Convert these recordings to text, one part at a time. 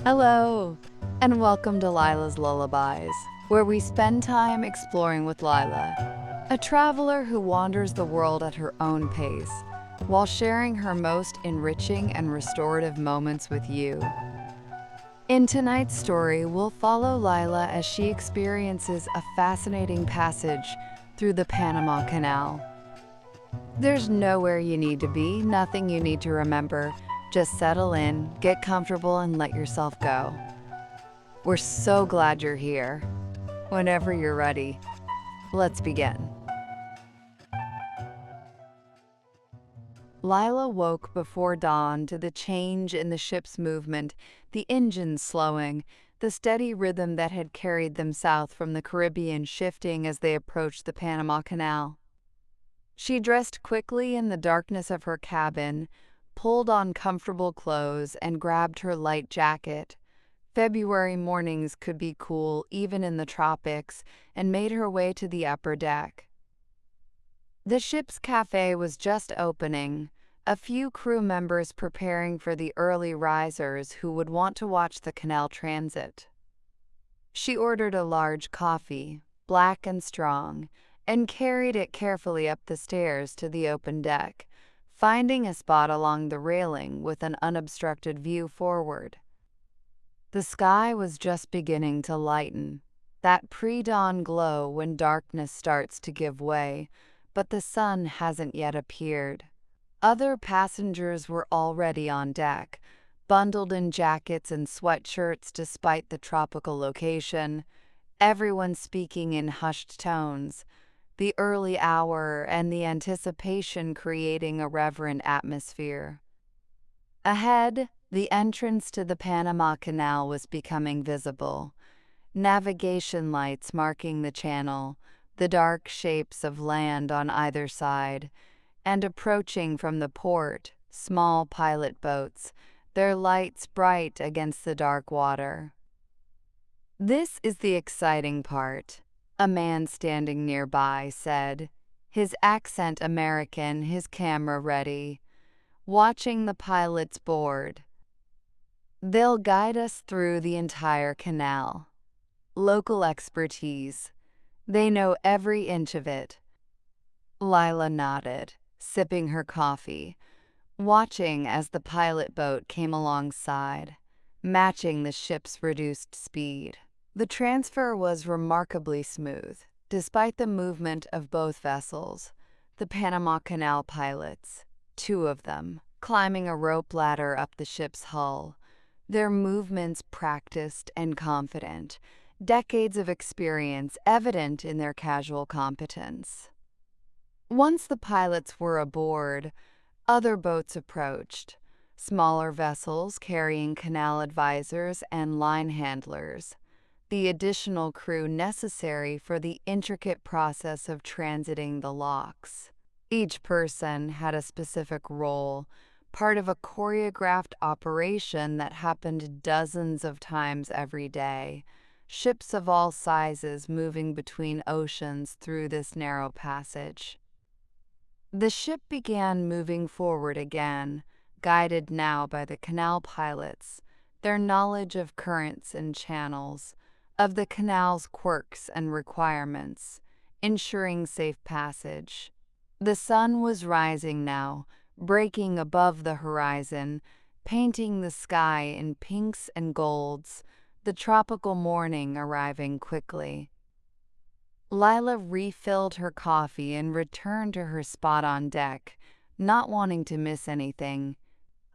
Hello, and welcome to Lyla's Lullabies, where we spend time exploring with Lyla, a traveler who wanders the world at her own pace, while sharing her most enriching and restorative moments with you. In tonight's story, we'll follow Lyla as she experiences a fascinating passage through the Panama Canal. There's nowhere you need to be, nothing you need to remember. Just settle in, get comfortable, and let yourself go. We're so glad you're here. Whenever you're ready, let's begin. Lyla woke before dawn to the change in the ship's movement, the engines slowing, the steady rhythm that had carried them south from the Caribbean shifting as they approached the Panama Canal. She dressed quickly in the darkness of her cabin, pulled on comfortable clothes, and grabbed her light jacket. February mornings could be cool even in the tropics, and made her way to the upper deck. The ship's cafe was just opening, a few crew members preparing for the early risers who would want to watch the canal transit. She ordered a large coffee, black and strong, and carried it carefully up the stairs to the open deck, finding a spot along the railing with an unobstructed view forward. The sky was just beginning to lighten, that pre-dawn glow when darkness starts to give way, but the sun hasn't yet appeared. Other passengers were already on deck, bundled in jackets and sweatshirts despite the tropical location, everyone speaking in hushed tones, the early hour and the anticipation creating a reverent atmosphere. Ahead, the entrance to the Panama Canal was becoming visible, navigation lights marking the channel, the dark shapes of land on either side, and approaching from the port, small pilot boats, their lights bright against the dark water. "This is the exciting part," a man standing nearby said, his accent American, his camera ready, watching the pilots board. "They'll guide us through the entire canal. Local expertise. They know every inch of it." Lyla nodded, sipping her coffee, watching as the pilot boat came alongside, matching the ship's reduced speed. The transfer was remarkably smooth, despite the movement of both vessels. The Panama Canal pilots, two of them, climbing a rope ladder up the ship's hull, their movements practiced and confident, decades of experience evident in their casual competence. Once the pilots were aboard, other boats approached, smaller vessels carrying canal advisors and line handlers, the additional crew necessary for the intricate process of transiting the locks. Each person had a specific role, part of a choreographed operation that happened dozens of times every day, ships of all sizes moving between oceans through this narrow passage. The ship began moving forward again, guided now by the canal pilots, their knowledge of currents and channels, of the canal's quirks and requirements, ensuring safe passage. The sun was rising now, breaking above the horizon, painting the sky in pinks and golds, the tropical morning arriving quickly. Lyla refilled her coffee and returned to her spot on deck, not wanting to miss anything.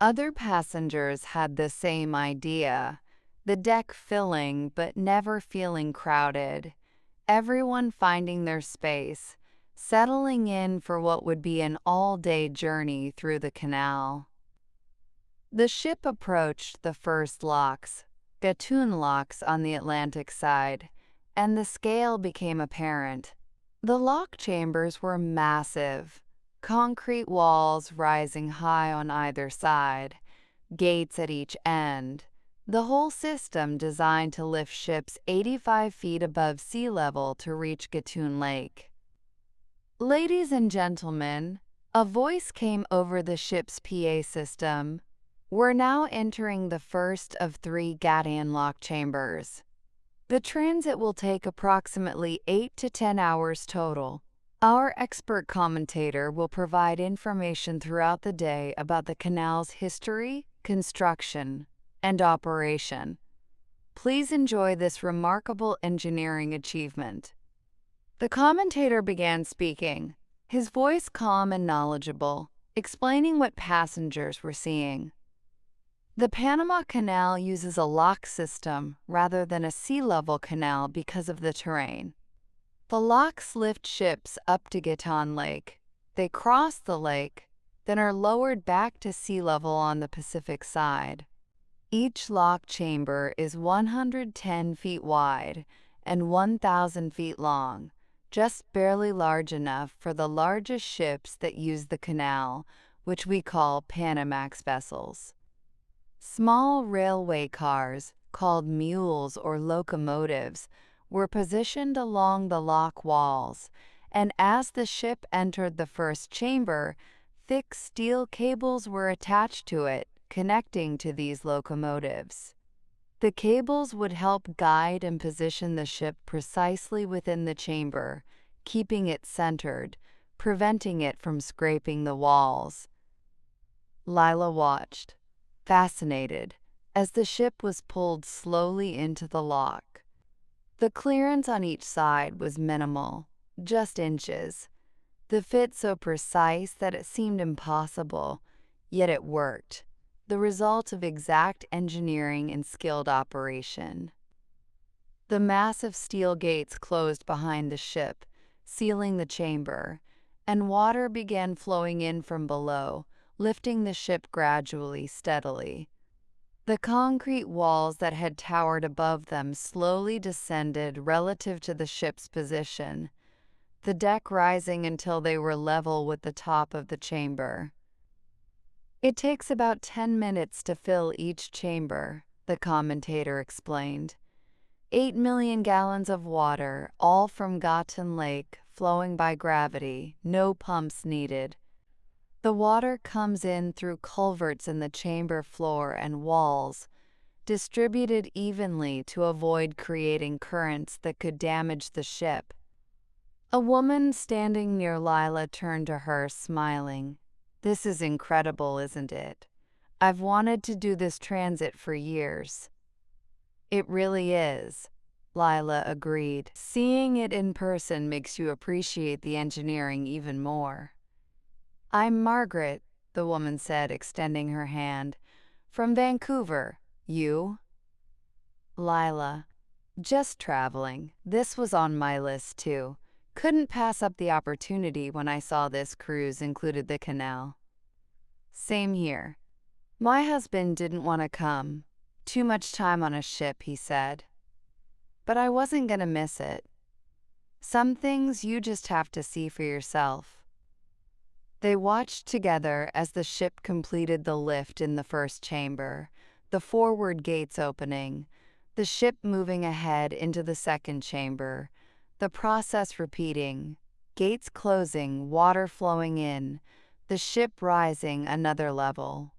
Other passengers had the same idea, the deck filling but never feeling crowded, everyone finding their space, settling in for what would be an all-day journey through the canal. The ship approached the first locks, Gatun Locks on the Atlantic side, and the scale became apparent. The lock chambers were massive, concrete walls rising high on either side, gates at each end, the whole system designed to lift ships 85 feet above sea level to reach Gatun Lake. "Ladies and gentlemen," a voice came over the ship's PA system, We're now entering the first of 3 Gatun Lock chambers. The transit will take approximately 8 to 10 hours total. Our expert commentator will provide information throughout the day about the canal's history, construction, and operation. Please enjoy this remarkable engineering achievement. The commentator began speaking, his voice calm and knowledgeable, explaining what passengers were seeing. The Panama Canal uses a lock system rather than a sea-level canal because of the terrain. The locks lift ships up to Gatun Lake. They cross the lake, then are lowered back to sea level on the Pacific side. Each lock chamber is 110 feet wide and 1,000 feet long, just barely large enough for the largest ships that use the canal, which we call Panamax vessels. Small railway cars, called mules or locomotives, were positioned along the lock walls, and as the ship entered the first chamber, thick steel cables were attached to it, connecting to these locomotives. The cables would help guide and position the ship precisely within the chamber, keeping it centered, preventing it from scraping the walls. Lyla watched, fascinated, as the ship was pulled slowly into the lock. The clearance on each side was minimal, just inches. The fit so precise that it seemed impossible, yet it worked, the result of exact engineering and skilled operation. The massive steel gates closed behind the ship, sealing the chamber, and water began flowing in from below, lifting the ship gradually, steadily. The concrete walls that had towered above them slowly descended relative to the ship's position, the deck rising until they were level with the top of the chamber. It takes about 10 minutes to fill each chamber, the commentator explained. 8 million gallons of water, all from Gatun Lake, flowing by gravity, no pumps needed. The water comes in through culverts in the chamber floor and walls, distributed evenly to avoid creating currents that could damage the ship. A woman standing near Lyla turned to her, smiling. "This is incredible, isn't it? I've wanted to do this transit for years." "It really is," Lyla agreed. "Seeing it in person makes you appreciate the engineering even more." "I'm Margaret," the woman said, extending her hand. "From Vancouver. You?" "Lyla. Just traveling. This was on my list, too. Couldn't pass up the opportunity when I saw this cruise included the canal." "Same here. My husband didn't want to come. Too much time on a ship," he said. "But I wasn't gonna miss it. Some things you just have to see for yourself." They watched together as the ship completed the lift in the first chamber, the forward gates opening, the ship moving ahead into the second chamber, the process repeating, gates closing, water flowing in, the ship rising another level.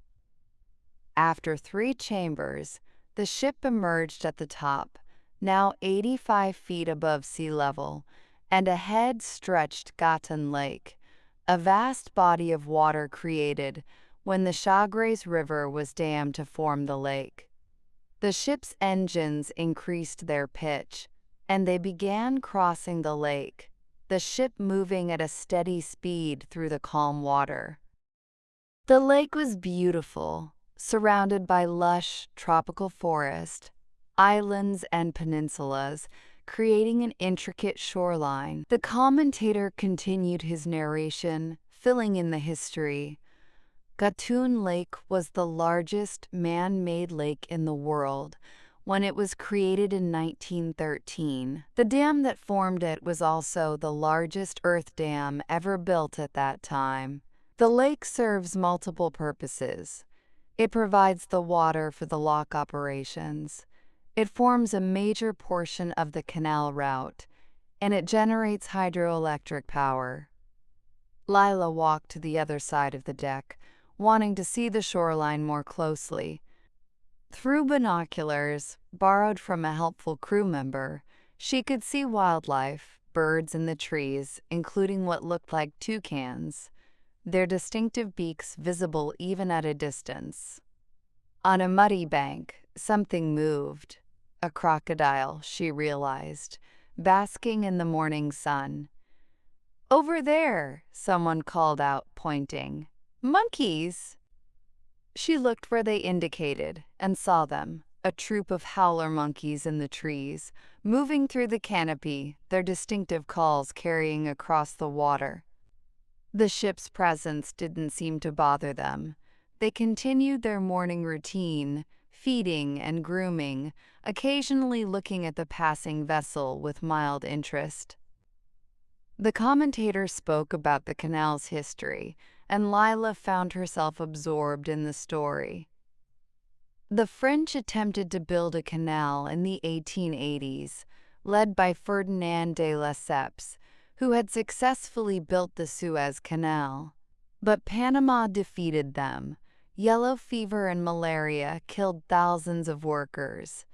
After 3 chambers, the ship emerged at the top, now 85 feet above sea level, and ahead stretched Gatun Lake, a vast body of water created when the Chagres River was dammed to form the lake. The ship's engines increased their pitch, and they began crossing the lake, the ship moving at a steady speed through the calm water. The lake was beautiful, surrounded by lush, tropical forest, islands and peninsulas, creating an intricate shoreline. The commentator continued his narration, filling in the history. Gatun Lake was the largest man-made lake in the world when it was created in 1913. The dam that formed it was also the largest earth dam ever built at that time. The lake serves multiple purposes. It provides the water for the lock operations. It forms a major portion of the canal route, and it generates hydroelectric power. Lyla walked to the other side of the deck, wanting to see the shoreline more closely. Through binoculars, borrowed from a helpful crew member, she could see wildlife, birds in the trees, including what looked like toucans, their distinctive beaks visible even at a distance. On a muddy bank, something moved. A crocodile, she realized, basking in the morning sun. "Over there," someone called out, pointing. "Monkeys!" She looked where they indicated and saw them, a troop of howler monkeys in the trees, moving through the canopy, their distinctive calls carrying across the water. The ship's presence didn't seem to bother them. They continued their morning routine, feeding and grooming, occasionally looking at the passing vessel with mild interest. The commentator spoke about the canal's history, and Lyla found herself absorbed in the story. The French attempted to build a canal in the 1880s, led by Ferdinand de Lesseps, who had successfully built the Suez Canal. But Panama defeated them. Yellow fever and malaria killed thousands of workers.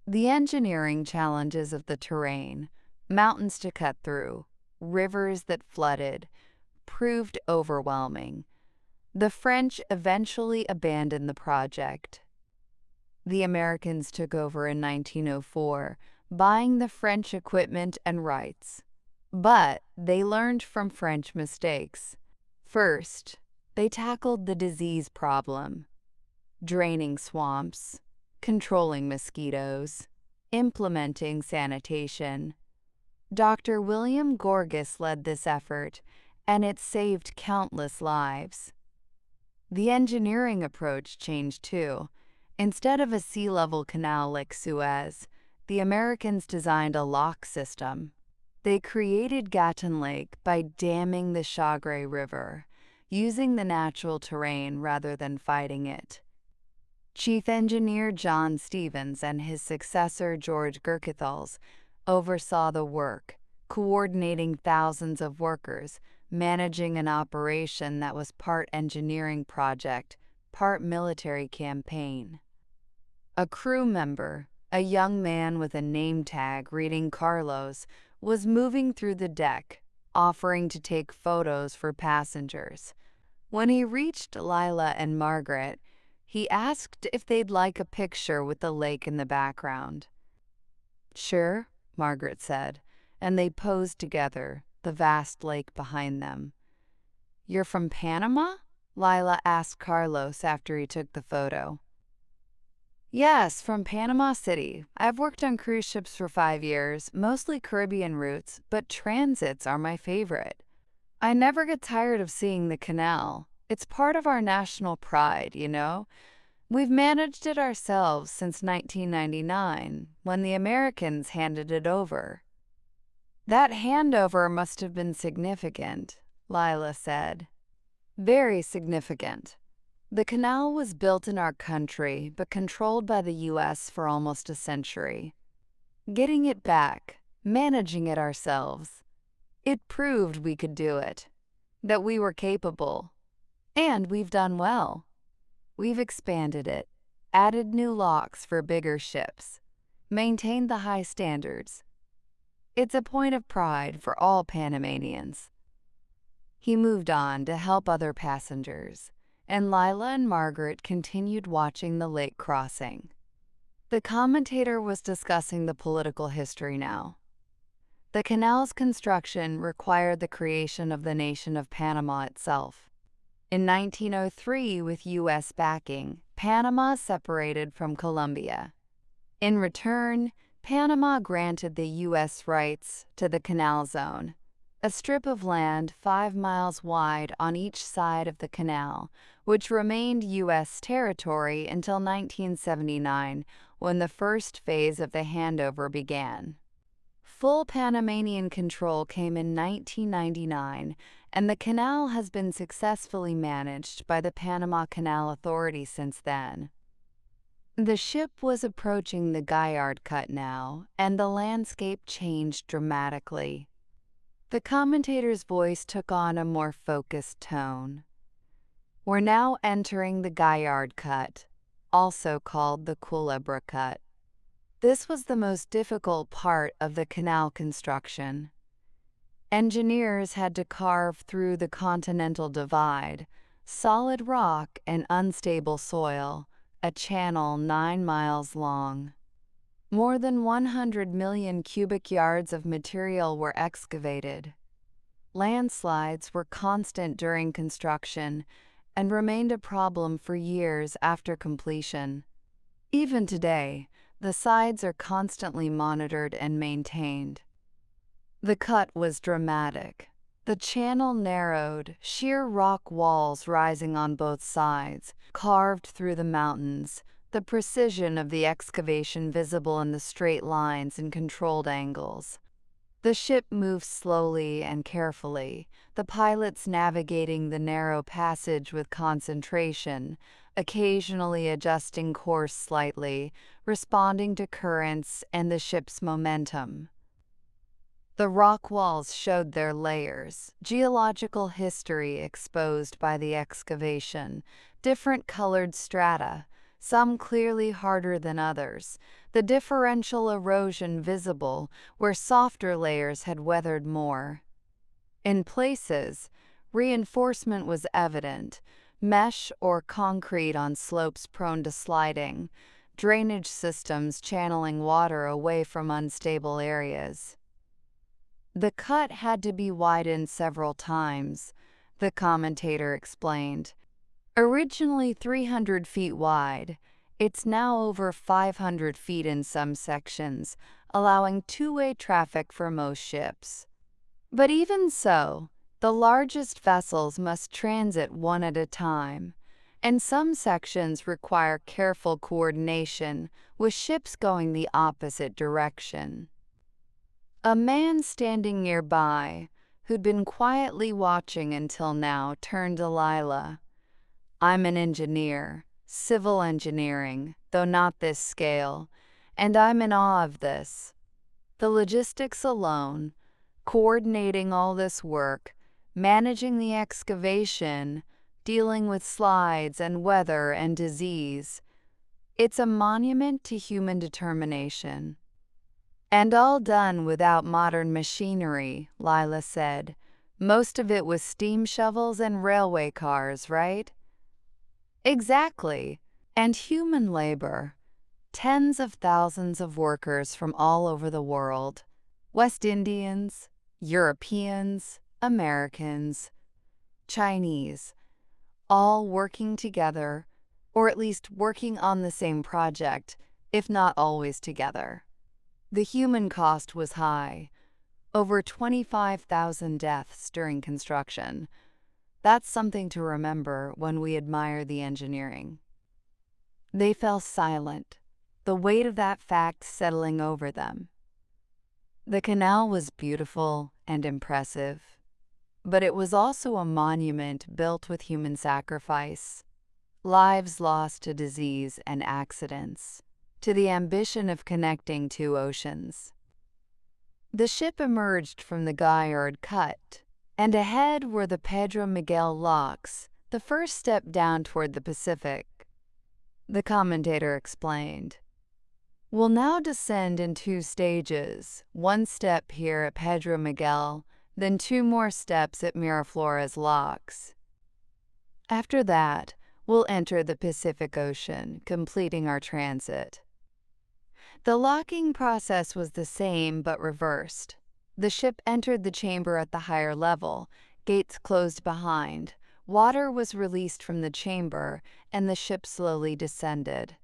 The engineering challenges of the terrain, mountains to cut through, rivers that flooded, proved overwhelming. The French eventually abandoned the project. The Americans took over in 1904, buying the French equipment and rights. But they learned from French mistakes. First, they tackled the disease problem, draining swamps, controlling mosquitoes, implementing sanitation. Dr. William Gorgas led this effort, and it saved countless lives. The engineering approach changed too. Instead of a sea-level canal like Suez, the Americans designed a lock system. They created Gatun Lake by damming the Chagres River, using the natural terrain rather than fighting it. Chief Engineer John Stevens and his successor George Gurkethals oversaw the work, coordinating thousands of workers, managing an operation that was part engineering project, part military campaign. A crew member, a young man with a name tag reading Carlos, was moving through the deck, offering to take photos for passengers. When he reached Lyla and Margaret, he asked if they'd like a picture with the lake in the background. "Sure," Margaret said, and they posed together, the vast lake behind them. "You're from Panama?" Lyla asked Carlos after he took the photo. "Yes, from Panama City. I've worked on cruise ships for 5 years, mostly Caribbean routes, but transits are my favorite. I never get tired of seeing the canal. It's part of our national pride, you know? We've managed it ourselves since 1999, when the Americans handed it over." "That handover must have been significant," Lyla said. "Very significant. The canal was built in our country, but controlled by the U.S. for almost a century. Getting it back, managing it ourselves, it proved we could do it, that we were capable. And we've done well. We've expanded it, added new locks for bigger ships, maintained the high standards. It's a point of pride for all Panamanians." He moved on to help other passengers, and Lyla and Margaret continued watching the lake crossing. The commentator was discussing the political history now. The canal's construction required the creation of the nation of Panama itself. In 1903, with U.S. backing, Panama separated from Colombia. In return, Panama granted the U.S. rights to the Canal Zone, a strip of land 5 miles wide on each side of the canal, which remained U.S. territory until 1979, when the first phase of the handover began. Full Panamanian control came in 1999, and the canal has been successfully managed by the Panama Canal Authority since then. The ship was approaching the Gaillard Cut now, and the landscape changed dramatically. The commentator's voice took on a more focused tone. We're now entering the Gaillard Cut, also called the Culebra Cut. This was the most difficult part of the canal construction. Engineers had to carve through the Continental Divide, solid rock and unstable soil, a channel 9 miles long. More than 100 million cubic yards of material were excavated. Landslides were constant during construction and remained a problem for years after completion. Even today, the sides are constantly monitored and maintained. The cut was dramatic. The channel narrowed, sheer rock walls rising on both sides, carved through the mountains, the precision of the excavation visible in the straight lines and controlled angles. The ship moved slowly and carefully, the pilots navigating the narrow passage with concentration, occasionally adjusting course slightly, responding to currents and the ship's momentum. The rock walls showed their layers, geological history exposed by the excavation, different colored strata, some clearly harder than others, the differential erosion visible where softer layers had weathered more. In places, reinforcement was evident, mesh or concrete on slopes prone to sliding, drainage systems channeling water away from unstable areas. The cut had to be widened several times, the commentator explained. Originally 300 feet wide, it's now over 500 feet in some sections, allowing two-way traffic for most ships. But even so, the largest vessels must transit one at a time, and some sections require careful coordination, with ships going the opposite direction. A man standing nearby, who'd been quietly watching until now, turned to Lyla. "I'm an engineer, civil engineering, though not this scale, and I'm in awe of this. The logistics alone, coordinating all this work, managing the excavation, dealing with slides and weather and disease. It's a monument to human determination." "And all done without modern machinery," Lyla said. "Most of it was steam shovels and railway cars, right?" "Exactly. And human labor. Tens of thousands of workers from all over the world. West Indians, Europeans, Americans, Chinese, all working together, or at least working on the same project, if not always together. The human cost was high, over 25,000 deaths during construction. That's something to remember when we admire the engineering." They fell silent, the weight of that fact settling over them. The canal was beautiful and impressive, but it was also a monument built with human sacrifice, lives lost to disease and accidents, to the ambition of connecting two oceans. The ship emerged from the Gaillard Cut, and ahead were the Pedro Miguel locks, the first step down toward the Pacific. The commentator explained. "We'll now descend in 2 stages, 1 step here at Pedro Miguel, then 2 more steps at Miraflores locks. After that, we'll enter the Pacific Ocean, completing our transit." The locking process was the same but reversed. The ship entered the chamber at the higher level, gates closed behind, water was released from the chamber, and the ship slowly descended.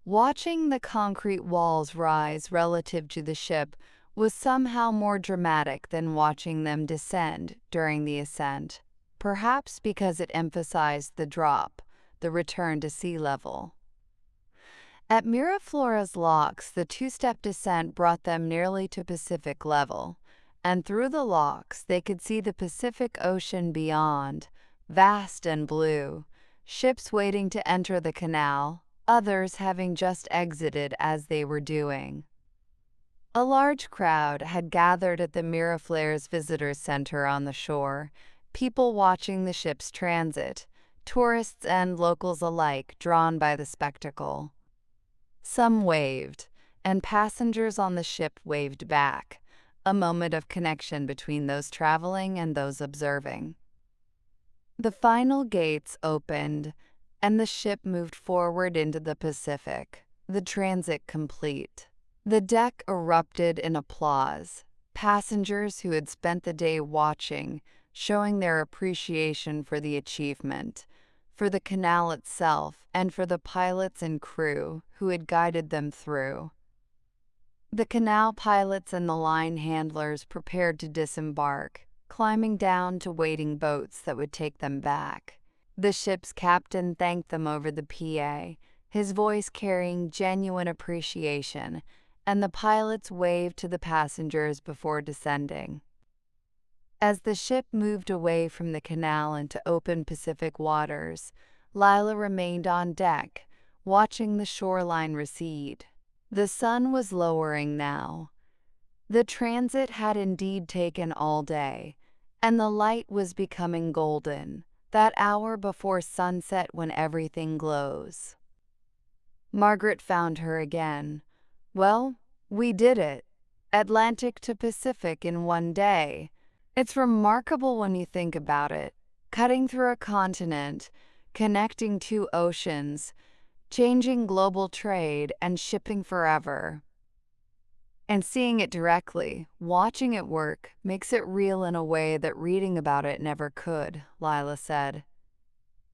Watching the concrete walls rise relative to the ship was somehow more dramatic than watching them descend during the ascent, perhaps because it emphasized the drop, the return to sea level. At Miraflores locks, the 2-step descent brought them nearly to Pacific level, and through the locks they could see the Pacific Ocean beyond, vast and blue, ships waiting to enter the canal, others having just exited as they were doing. A large crowd had gathered at the Miraflores Visitors Center on the shore, people watching the ship's transit, tourists and locals alike drawn by the spectacle. Some waved, and passengers on the ship waved back, a moment of connection between those traveling and those observing. The final gates opened, and the ship moved forward into the Pacific, the transit complete. The deck erupted in applause, passengers who had spent the day watching, showing their appreciation for the achievement, for the canal itself, and for the pilots and crew who had guided them through. The canal pilots and the line handlers prepared to disembark, climbing down to waiting boats that would take them back. The ship's captain thanked them over the PA, his voice carrying genuine appreciation, and the pilots waved to the passengers before descending. As the ship moved away from the canal into open Pacific waters, Lyla remained on deck, watching the shoreline recede. The sun was lowering now. The transit had indeed taken all day, and the light was becoming golden, that hour before sunset when everything glows. Margaret found her again. "Well, we did it. Atlantic to Pacific in one day. It's remarkable when you think about it. Cutting through a continent, connecting two oceans, changing global trade and shipping forever. And seeing it directly, watching it work, makes it real in a way that reading about it never could," Lyla said.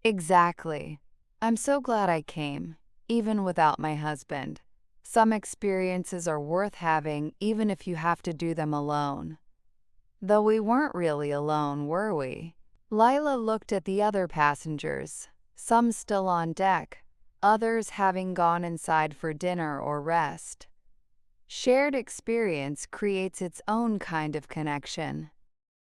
"Exactly. I'm so glad I came, even without my husband. Some experiences are worth having even if you have to do them alone." Though we weren't really alone, were we? Lyla looked at the other passengers, some still on deck, others having gone inside for dinner or rest. Shared experience creates its own kind of connection.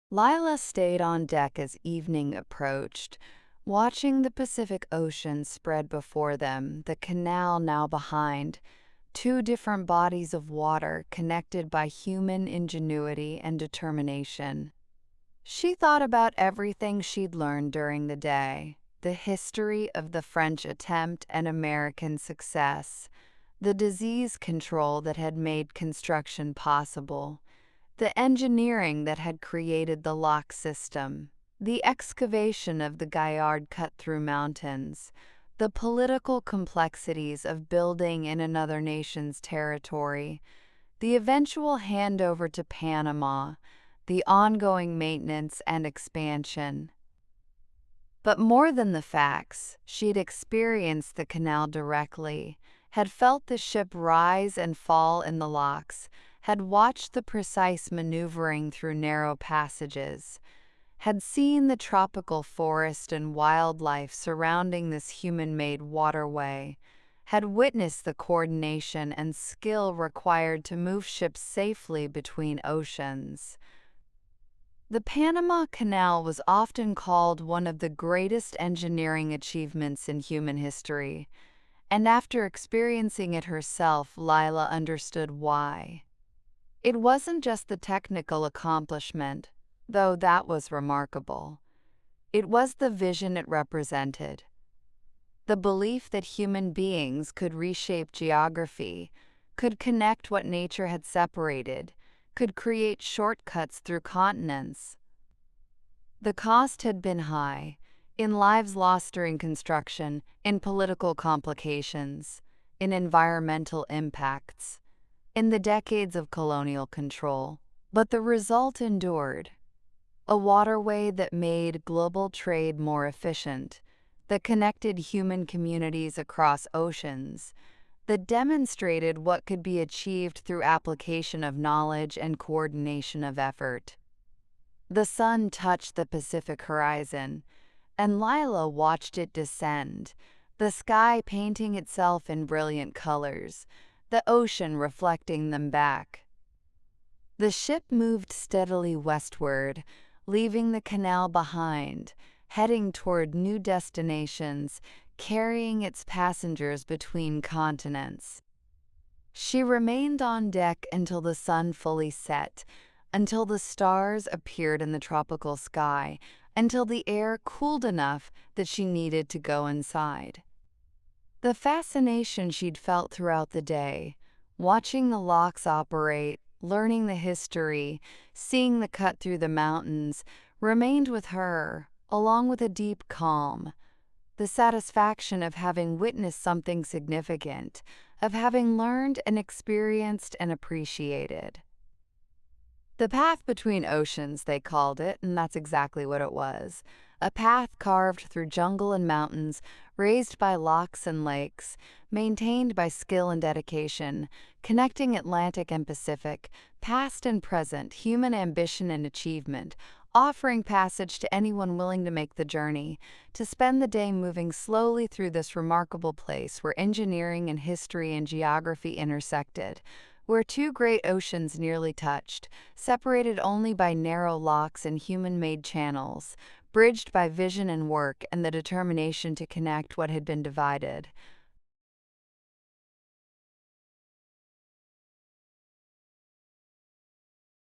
Lyla stayed on deck as evening approached, watching the Pacific Ocean spread before them, the canal now behind, two different bodies of water connected by human ingenuity and determination. She thought about everything she'd learned during the day, the history of the French attempt and American success, the disease control that had made construction possible, the engineering that had created the lock system, the excavation of the Gaillard Cut through mountains, the political complexities of building in another nation's territory, the eventual handover to Panama, the ongoing maintenance and expansion. But more than the facts, she'd experienced the canal directly, had felt the ship rise and fall in the locks, had watched the precise maneuvering through narrow passages, had seen the tropical forest and wildlife surrounding this human-made waterway, had witnessed the coordination and skill required to move ships safely between oceans. The Panama Canal was often called one of the greatest engineering achievements in human history, and after experiencing it herself, Lyla understood why. It wasn't just the technical accomplishment, though that was remarkable. It was the vision it represented. The belief that human beings could reshape geography, could connect what nature had separated, could create shortcuts through continents. The cost had been high, in lives lost during construction, in political complications, in environmental impacts, in the decades of colonial control. But the result endured. A waterway that made global trade more efficient, that connected human communities across oceans, that demonstrated what could be achieved through application of knowledge and coordination of effort. The sun touched the Pacific horizon, and Lyla watched it descend, the sky painting itself in brilliant colors, the ocean reflecting them back. The ship moved steadily westward, leaving the canal behind, heading toward new destinations, carrying its passengers between continents. She remained on deck until the sun fully set, until the stars appeared in the tropical sky, until the air cooled enough that she needed to go inside. The fascination she'd felt throughout the day, watching the locks operate, learning the history, seeing the cut through the mountains, remained with her, along with a deep calm. The satisfaction of having witnessed something significant, of having learned and experienced and appreciated. The path between oceans, they called it, and that's exactly what it was. A path carved through jungle and mountains, raised by locks and lakes, maintained by skill and dedication, connecting Atlantic and Pacific, past and present, human ambition and achievement, offering passage to anyone willing to make the journey, to spend the day moving slowly through this remarkable place where engineering and history and geography intersected, where two great oceans nearly touched, separated only by narrow locks and human-made channels, bridged by vision and work and the determination to connect what had been divided.